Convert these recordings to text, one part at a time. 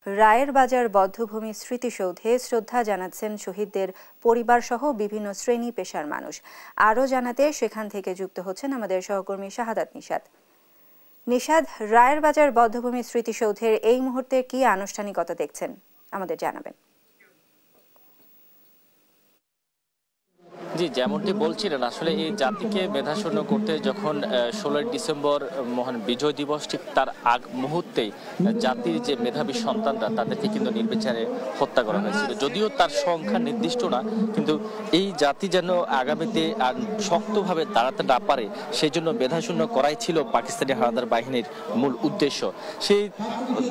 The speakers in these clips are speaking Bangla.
রায়ের বাজার বধ্যভূমি স্মৃতিসৌধে শ্রদ্ধা জানাচ্ছেন শহীদদের পরিবারসহ বিভিন্ন শ্রেণী পেশার মানুষ। আরও জানাতে সেখান থেকে যুক্ত হচ্ছেন আমাদের সহকর্মী শাহাদাত নিশাদ। নিশাদ, রায়ের বাজার বধ্যভূমি স্মৃতিসৌধের এই মুহূর্তে কি আনুষ্ঠানিকতা দেখছেন আমাদের জানাবেন। জি, যেমনটি বলছিলেন, আসলে এই জাতিকে মেধাশূন্য করতে যখন 16 ডিসেম্বর মহান বিজয় দিবস, ঠিক তার আগ মুহূর্তেই জাতির যে মেধাবী সন্তানরা তাদেরকে কিন্তু নির্বিচারে হত্যা করা হয়েছিল। যদিও তার সংখ্যা নির্দিষ্ট না, কিন্তু এই জাতি যেন আগামীতে আর শক্তভাবে দাঁড়াতে না পারে সেই জন্য মেধাশূন্য করাই ছিল পাকিস্তানি হানাদার বাহিনীর মূল উদ্দেশ্য। সেই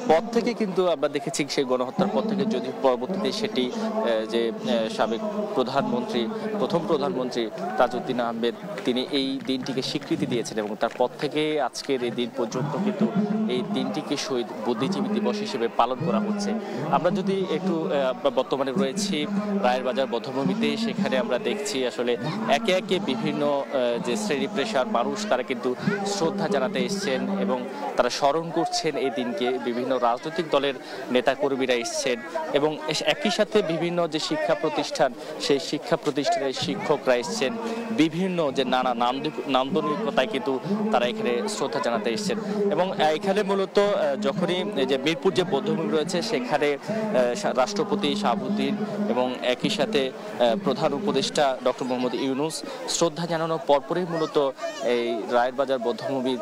পথ থেকে কিন্তু আমরা দেখেছি, সেই গণহত্যার পর থেকে, যদি পরবর্তীতে সেটি যে সাবেক প্রথম প্রধানমন্ত্রী তাজউদ্দিন আহমেদ তিনি এই দিনটিকে স্বীকৃতি দিয়েছেন এবং তারপর থেকে আজকের এই দিন পর্যন্ত কিন্তু এই দিনটিকে শহীদ বুদ্ধিজীবী দিবস হিসেবে পালন করা হচ্ছে। আমরা যদি একটু বর্তমানে রয়েছি রায়ের বাজার বধ্যভূমিতে, সেখানে আমরা দেখছি আসলে একে একে বিভিন্ন যে শ্রেণী পেশার মানুষ তারা কিন্তু শ্রদ্ধা জানাতে এসছেন এবং তারা স্মরণ করছেন এই দিনকে। বিভিন্ন রাজনৈতিক দলের নেতাকর্মীরা এসছেন এবং একই সাথে বিভিন্ন যে শিক্ষা প্রতিষ্ঠান, সেই শিক্ষা প্রতিষ্ঠানের শিক্ষকরা এসছেন। বিভিন্ন যে নানা নান্দনিকতায় কিন্তু তারা এখানে শ্রদ্ধা জানাতে এসছেন এবং এখানে মূলত যখনই যে মিরপুর যে বধ্যভূমি রয়েছে সেখানে রাষ্ট্রপতি শাহাবুদ্দিন এবং একই সাথে প্রধান উপদেষ্টা ডক্টর মোহাম্মদ ইউনূস শ্রদ্ধা জানানোর পরপরই মূলত এই রায়ের বাজার বধ্যভূমির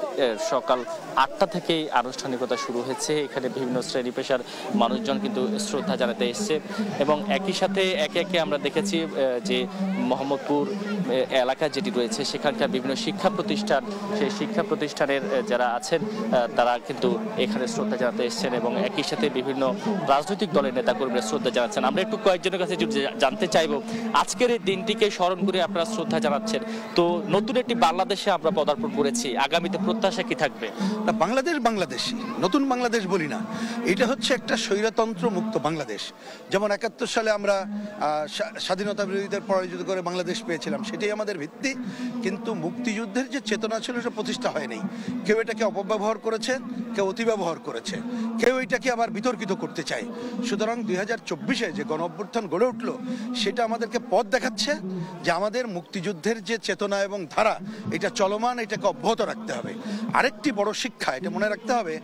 সকাল 8টা থেকেই আনুষ্ঠানিকতা শুরু হয়েছে। এখানে বিভিন্ন শ্রেণী পেশার মানুষজন কিন্তু শ্রদ্ধা জানাতে এসছে এবং একই সাথে একে একে আমরা দেখেছি যে মোহাম্মদপুর এলাকা যেটি রয়েছে সেখানকার বিভিন্ন শিক্ষা প্রতিষ্ঠান, সেই শিক্ষা প্রতিষ্ঠানের যারা আছেন তারা কিন্তু এখানে শ্রদ্ধা জানাতে এসছেন এবং একই সাথে বিভিন্ন রাজনৈতিক দলের নেতাকর্মীরা শ্রদ্ধা জানাচ্ছেন। আমরা একটু কয়েকজনের কাছে জানতে চাইবো, আজকের এই দিনটিকে স্মরণ করে আপনারা শ্রদ্ধা জানাচ্ছেন, তো নতুন একটি বাংলাদেশে আমরা পদার্পণ করেছি, আগামীতে প্রত্যাশা কি থাকবে? না, বাংলাদেশই নতুন বাংলাদেশ বলি না, এটা হচ্ছে একটা স্বৈরতন্ত্র মুক্ত বাংলাদেশ। যেমন 71 সালে আমরা স্বাধীনতা বিরোধীদের পরাজিত করে বাংলাদেশ পেয়েছিলাম, সেটাই আমাদের ভিত্তি। কিন্তু মুক্তিযুদ্ধের যে চেতনা ছিল সেটা প্রতিষ্ঠা হয়নি। কেউ এটাকে অপব্যবহার করেছে, কেউ অতিব্যবহার করেছে, কেউ এটাকে আবার বিতর্কিত করতে চায়। সুতরাং 2024-এ যে গণ অভ্যুত্থান গড়ে উঠলো সেটা আমাদেরকে পথ দেখাচ্ছে যে আমাদের মুক্তিযুদ্ধের যে চেতনা এবং ধারা এটা চলমান, এটাকে অব্যাহত রাখতে হবে। আরেকটি বড় শিক্ষা এটা মনে রাখতে হবে,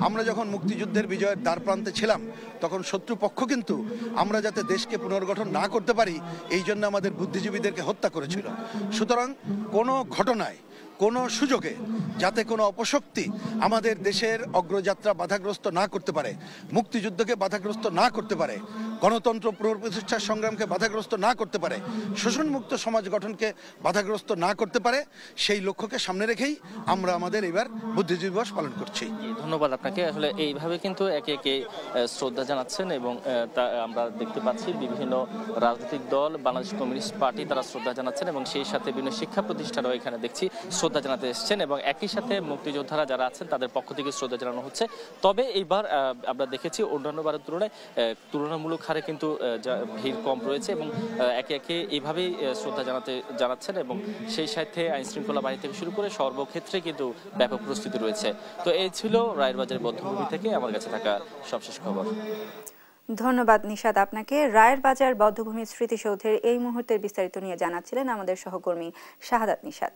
আমরা যখন মুক্তিযুদ্ধের বিজয়ের দ্বার প্রান্তে ছিলাম তখন শত্রুপক্ষ কিন্তু আমরা যাতে দেশকে পুনর্গঠন না করতে পারি এই জন্য আমাদের বুদ্ধিজীবীদেরকে হত্যা করেছিল। সুতরাং কোনো ঘটনায়, কোনো সুযোগে যাতে কোনো অপশক্তি আমাদের দেশের অগ্রযাত্রা বাধাগ্রস্ত না করতে পারে, মুক্তিযুদ্ধকে বাধাগ্রস্ত না করতে পারে, গণতন্ত্র পুনঃপ্রতিষ্ঠার সংগ্রামকে বাধাগ্রস্ত না করতে পারে, শোষণমুক্ত সমাজ গঠনকে বাধাগ্রস্ত না করতে পারে, সেই লক্ষ্যকে সামনে রেখেই আমরা আমাদের এবার বুদ্ধিজীবী দিবস পালন করছি। ধন্যবাদ আপনাকে। আসলে এইভাবে কিন্তু একে একে শ্রদ্ধা জানাচ্ছেন এবং আমরা দেখতে পাচ্ছি বিভিন্ন রাজনৈতিক দল, বাংলাদেশ কমিউনিস্ট পার্টি তারা শ্রদ্ধা জানাচ্ছেন এবং সেই সাথে বিভিন্ন শিক্ষা প্রতিষ্ঠানও এখানে দেখছি শ্রদ্ধা জানাতে এসেছেন এবং একই সাথে মুক্তিযোদ্ধারা যারা আছেন তাদের পক্ষ থেকে শ্রদ্ধা জানানো হচ্ছে। তবে এইবার আমরা দেখেছি অন্যান্যবারের তুলনায় তুলনামূলক হারে কিন্তু ভিড় কম রয়েছে এবং একে একে এইভাবেই শ্রদ্ধা জানাচ্ছেন এবং সেই সাথে আইন শৃঙ্খলা বাহিনী থেকে শুরু করে সর্বক্ষেত্রে কিন্তু ব্যাপক প্রস্তুতি রয়েছে। তো এই ছিল রায়ের বাজার বধ্যভূমি থেকে আমার কাছে থাকা সবশেষ খবর। ধন্যবাদ নিশাদ আপনাকে। রায়ের বাজার বধ্যভূমি স্মৃতিসৌধের এই মুহূর্তের বিস্তারিত নিয়ে জানাচ্ছিলেন আমাদের সহকর্মী শাহাদাত নিশাদ।